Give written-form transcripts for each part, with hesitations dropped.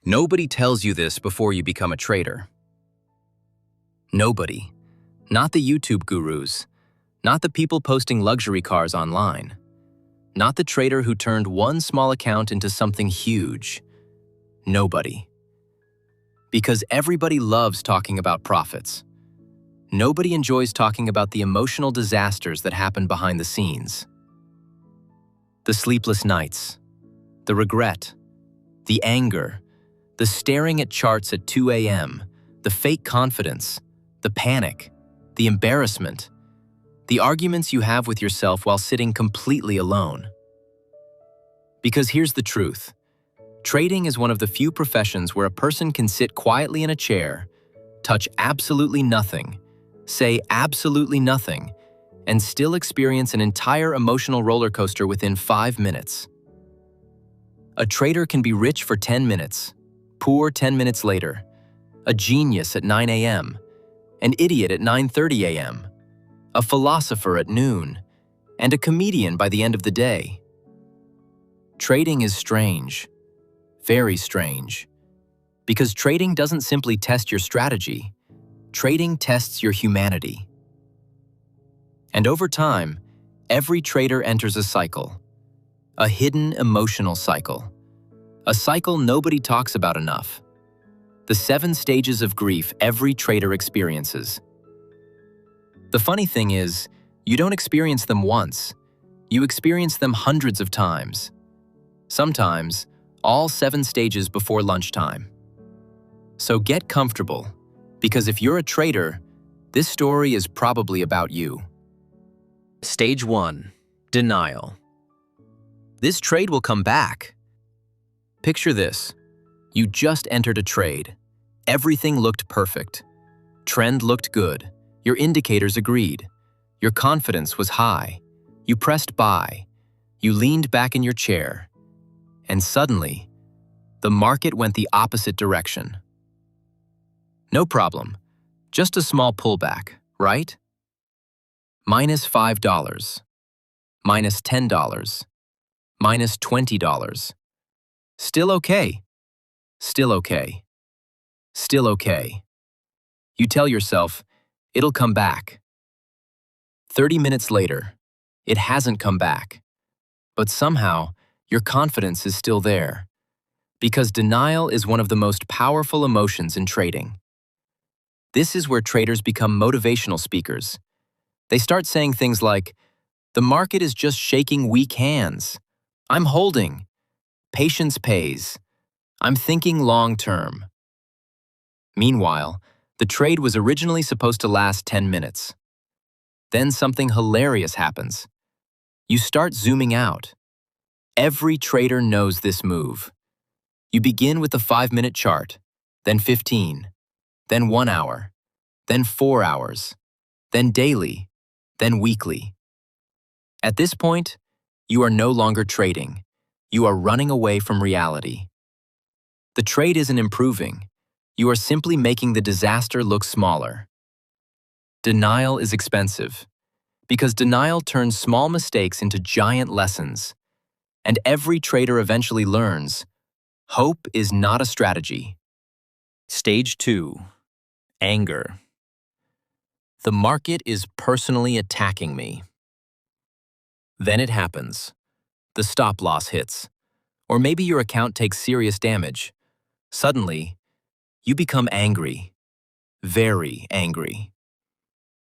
Nobody tells you this before you become a trader. Nobody. Not the YouTube gurus. Not the people posting luxury cars online. Not the trader who turned one small account into something huge. Nobody. Because everybody loves talking about profits. Nobody enjoys talking about the emotional disasters that happen behind the scenes. The sleepless nights, the regret, the anger, the staring at charts at 2 a.m., the fake confidence, the panic, the embarrassment, the arguments you have with yourself while sitting completely alone. Because here's the truth. Trading is one of the few professions where a person can sit quietly in a chair, touch absolutely nothing, say absolutely nothing, and still experience an entire emotional roller coaster within 5 minutes. A trader can be rich for 10 minutes, poor 10 minutes later, a genius at 9 a.m., an idiot at 9:30 a.m., a philosopher at noon, and a comedian by the end of the day. Trading is strange, very strange, because trading doesn't simply test your strategy, trading tests your humanity. And over time, every trader enters a cycle, a hidden emotional cycle, a cycle nobody talks about enough. The 7 stages of grief every trader experiences. The funny thing is, you don't experience them once, you experience them hundreds of times. Sometimes, all 7 stages before lunchtime. So get comfortable, because if you're a trader, this story is probably about you. Stage 1. Denial. This trade will come back. Picture this. You just entered a trade. Everything looked perfect. Trend looked good. Your indicators agreed. Your confidence was high. You pressed buy. You leaned back in your chair. And suddenly, the market went the opposite direction. No problem. Just a small pullback, right? -$5, -$10, -$20. Still okay. Still okay. Still okay. You tell yourself, it'll come back. 30 minutes later, it hasn't come back. But somehow, your confidence is still there. Because denial is one of the most powerful emotions in trading. This is where traders become motivational speakers. They start saying things like, "The market is just shaking weak hands. I'm holding. Patience pays. I'm thinking long-term." Meanwhile, the trade was originally supposed to last 10 minutes. Then something hilarious happens. You start zooming out. Every trader knows this move. You begin with the 5-minute chart, then 15, then 1 hour, then 4 hours, then daily, then weekly. At this point, you are no longer trading. You are running away from reality. The trade isn't improving. You are simply making the disaster look smaller. Denial is expensive, because denial turns small mistakes into giant lessons. And every trader eventually learns, hope is not a strategy. Stage 2. Anger. The market is personally attacking me. Then it happens. The stop loss hits. Or maybe your account takes serious damage. Suddenly, you become angry. Very angry.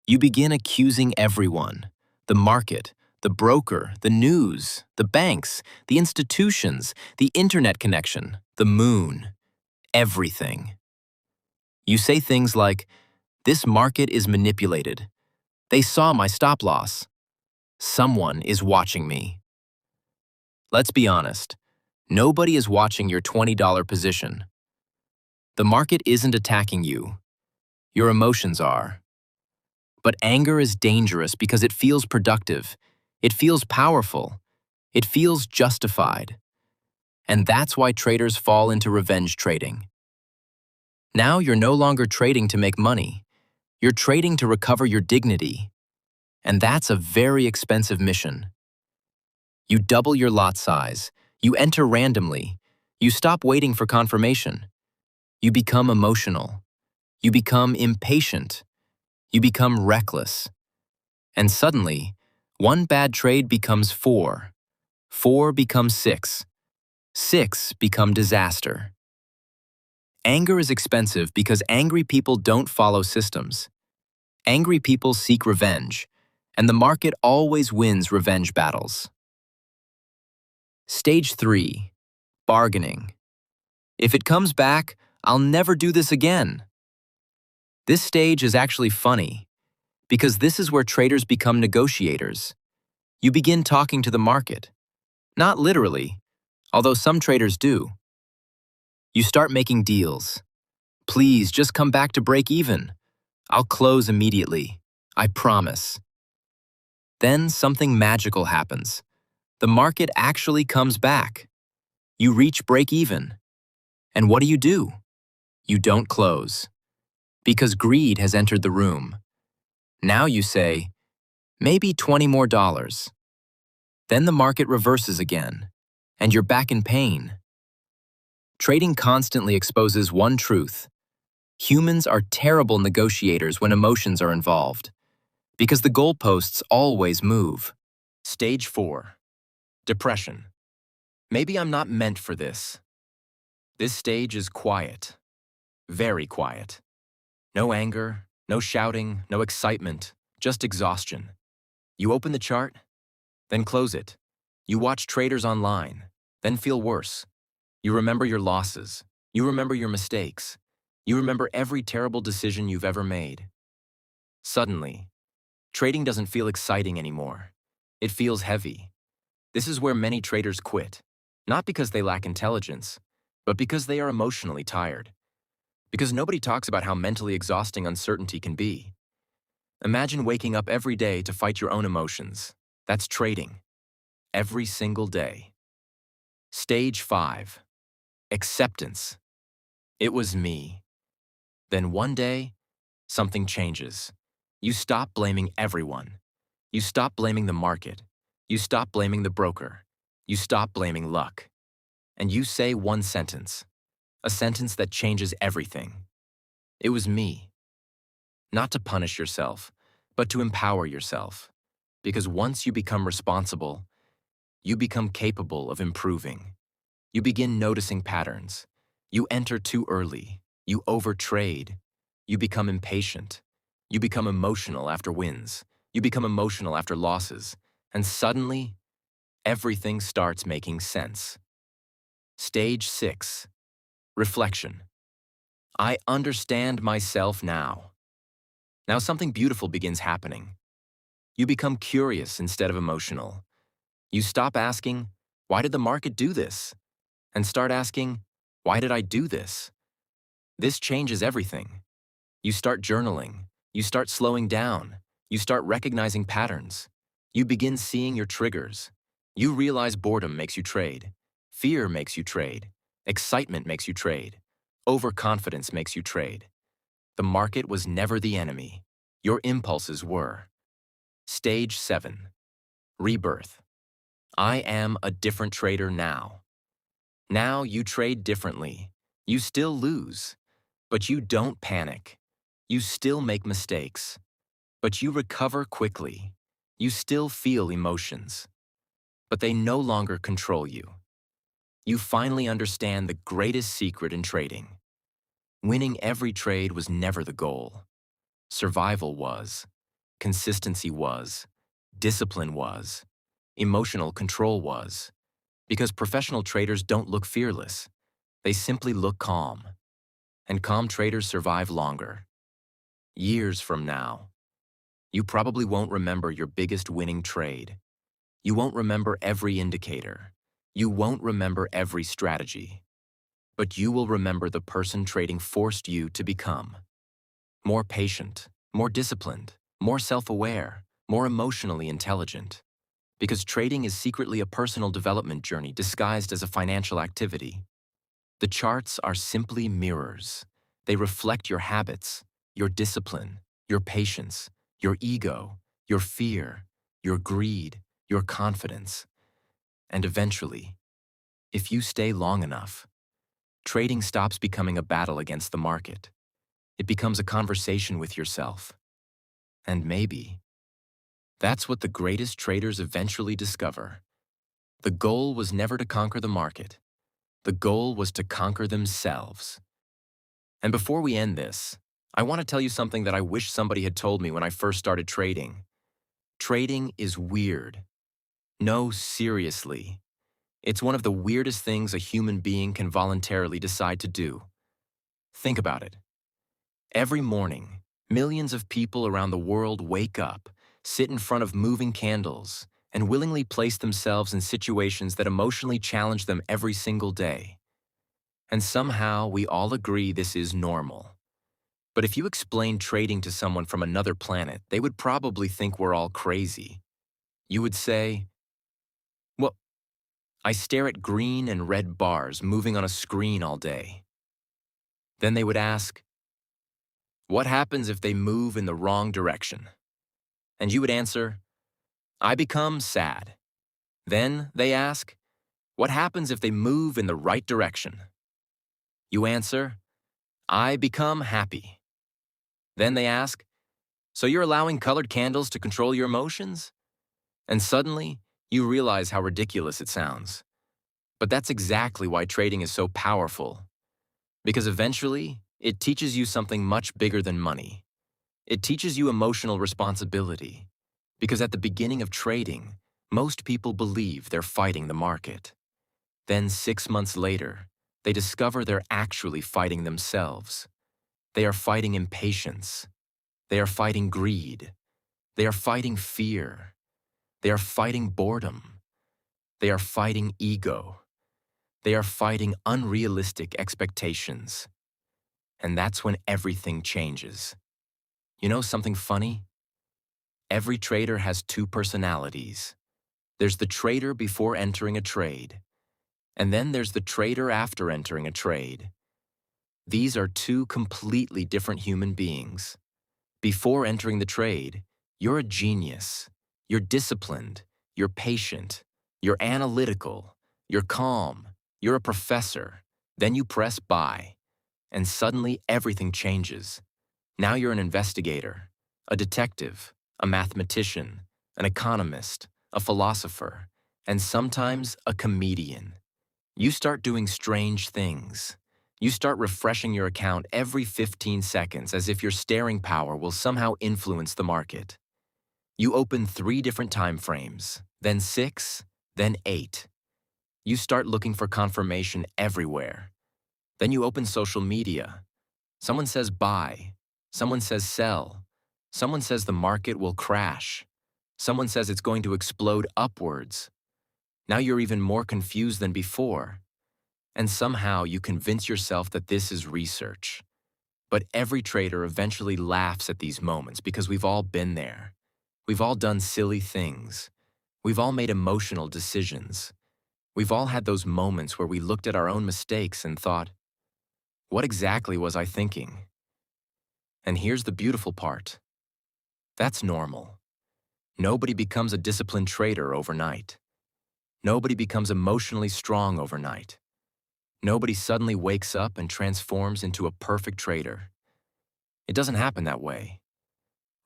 You begin accusing everyone. The market, the broker, the news, the banks, the institutions, the internet connection, the moon, everything. You say things like, "This market is manipulated. They saw my stop loss. Someone is watching me." Let's be honest. Nobody is watching your $20 position. The market isn't attacking you. Your emotions are. But anger is dangerous because it feels productive. It feels powerful. It feels justified. And that's why traders fall into revenge trading. Now you're no longer trading to make money. You're trading to recover your dignity. And that's a very expensive mission. You double your lot size. You enter randomly. You stop waiting for confirmation. You become emotional. You become impatient. You become reckless. And suddenly, one bad trade becomes four. Four becomes six. Six become disaster. Anger is expensive because angry people don't follow systems. Angry people seek revenge, and the market always wins revenge battles. Stage 3. Bargaining. If it comes back, I'll never do this again. This stage is actually funny, because this is where traders become negotiators. You begin talking to the market. Not literally, although some traders do. You start making deals. Please, just come back to break even. I'll close immediately. I promise. Then something magical happens. The market actually comes back. You reach break even. And what do? You don't close. Because greed has entered the room. Now you say, maybe $20 more. Then the market reverses again, and you're back in pain. Trading constantly exposes one truth. Humans are terrible negotiators when emotions are involved, because the goalposts always move. Stage 4. Depression. Maybe I'm not meant for this. This stage is quiet. Very quiet. No anger, no shouting, no excitement, just exhaustion. You open the chart, then close it. You watch traders online, then feel worse. You remember your losses. You remember your mistakes. You remember every terrible decision you've ever made. Suddenly, trading doesn't feel exciting anymore. It feels heavy. This is where many traders quit, not because they lack intelligence, but because they are emotionally tired. Because nobody talks about how mentally exhausting uncertainty can be. Imagine waking up every day to fight your own emotions. That's trading. Every single day. Stage 5. Acceptance. It was me. Then one day, something changes. You stop blaming everyone. You stop blaming the market. You stop blaming the broker. You stop blaming luck. And you say one sentence. A sentence that changes everything. It was me. Not to punish yourself, but to empower yourself. Because once you become responsible, you become capable of improving. You begin noticing patterns. You enter too early. You overtrade. You become impatient. You become emotional after wins. You become emotional after losses. And suddenly, everything starts making sense. Stage 6. Reflection. I understand myself now. Now something beautiful begins happening. You become curious instead of emotional. You stop asking, why did the market do this? And start asking, why did I do this? This changes everything. You start journaling. You start slowing down. You start recognizing patterns. You begin seeing your triggers. You realize boredom makes you trade. Fear makes you trade. Excitement makes you trade. Overconfidence makes you trade. The market was never the enemy. Your impulses were. Stage 7. Rebirth. I am a different trader now. Now you trade differently. You still lose, but you don't panic. You still make mistakes, but you recover quickly. You still feel emotions, but they no longer control you. You finally understand the greatest secret in trading. Winning every trade was never the goal. Survival was. Consistency was. Discipline was. Emotional control was. Because professional traders don't look fearless. They simply look calm. And calm traders survive longer. Years from now, you probably won't remember your biggest winning trade. You won't remember every indicator. You won't remember every strategy. But you will remember the person trading forced you to become. More patient, more disciplined, more self-aware, more emotionally intelligent. Because trading is secretly a personal development journey disguised as a financial activity. The charts are simply mirrors. They reflect your habits, your discipline, your patience, your ego, your fear, your greed, your confidence. And eventually, if you stay long enough, Trading stops becoming a battle against the market. It becomes a conversation with yourself. And maybe that's what the greatest traders eventually discover. The goal was never to conquer the market. The goal was to conquer themselves. And before we end this, I want to tell you something that I wish somebody had told me when I first started trading. Trading is weird. No, seriously. It's one of the weirdest things a human being can voluntarily decide to do. Think about it. Every morning, millions of people around the world wake up, sit in front of moving candles, and willingly place themselves in situations that emotionally challenge them every single day. And somehow we all agree this is normal. But if you explain trading to someone from another planet, they would probably think we're all crazy. You would say, well, I stare at green and red bars moving on a screen all day. Then they would ask, what happens if they move in the wrong direction? And you would answer, I become sad. Then they ask, what happens if they move in the right direction? You answer, I become happy. Then they ask, so you're allowing colored candles to control your emotions? And suddenly, you realize how ridiculous it sounds. But that's exactly why trading is so powerful. Because eventually, it teaches you something much bigger than money. It teaches you emotional responsibility. Because at the beginning of trading, most people believe they're fighting the market. Then 6 months later, they discover they're actually fighting themselves. They are fighting impatience. They are fighting greed. They are fighting fear. They are fighting boredom. They are fighting ego. They are fighting unrealistic expectations. And that's when everything changes. You know something funny? Every trader has two personalities. There's the trader before entering a trade, and then there's the trader after entering a trade. These are two completely different human beings. Before entering the trade, you're a genius. You're disciplined. You're patient. You're analytical. You're calm. You're a professor. Then you press buy, and suddenly everything changes. Now you're an investigator, a detective, a mathematician, an economist, a philosopher, and sometimes a comedian. You start doing strange things. You start refreshing your account every 15 seconds as if your staring power will somehow influence the market. You open 3 different time frames, then 6, then 8. You start looking for confirmation everywhere. Then you open social media. Someone says buy. Someone says sell. Someone says the market will crash. Someone says it's going to explode upwards. Now you're even more confused than before. And somehow you convince yourself that this is research. But every trader eventually laughs at these moments because we've all been there. We've all done silly things. We've all made emotional decisions. We've all had those moments where we looked at our own mistakes and thought, what exactly was I thinking? And here's the beautiful part. That's normal. Nobody becomes a disciplined trader overnight. Nobody becomes emotionally strong overnight. Nobody suddenly wakes up and transforms into a perfect trader. It doesn't happen that way.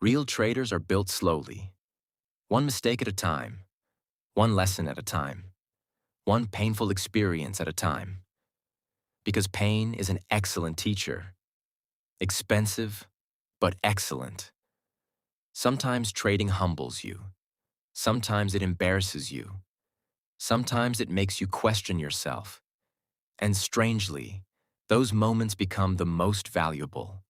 Real traders are built slowly. One mistake at a time. One lesson at a time. One painful experience at a time. Because pain is an excellent teacher. Expensive, but excellent. Sometimes trading humbles you. Sometimes it embarrasses you. Sometimes it makes you question yourself. And strangely, those moments become the most valuable.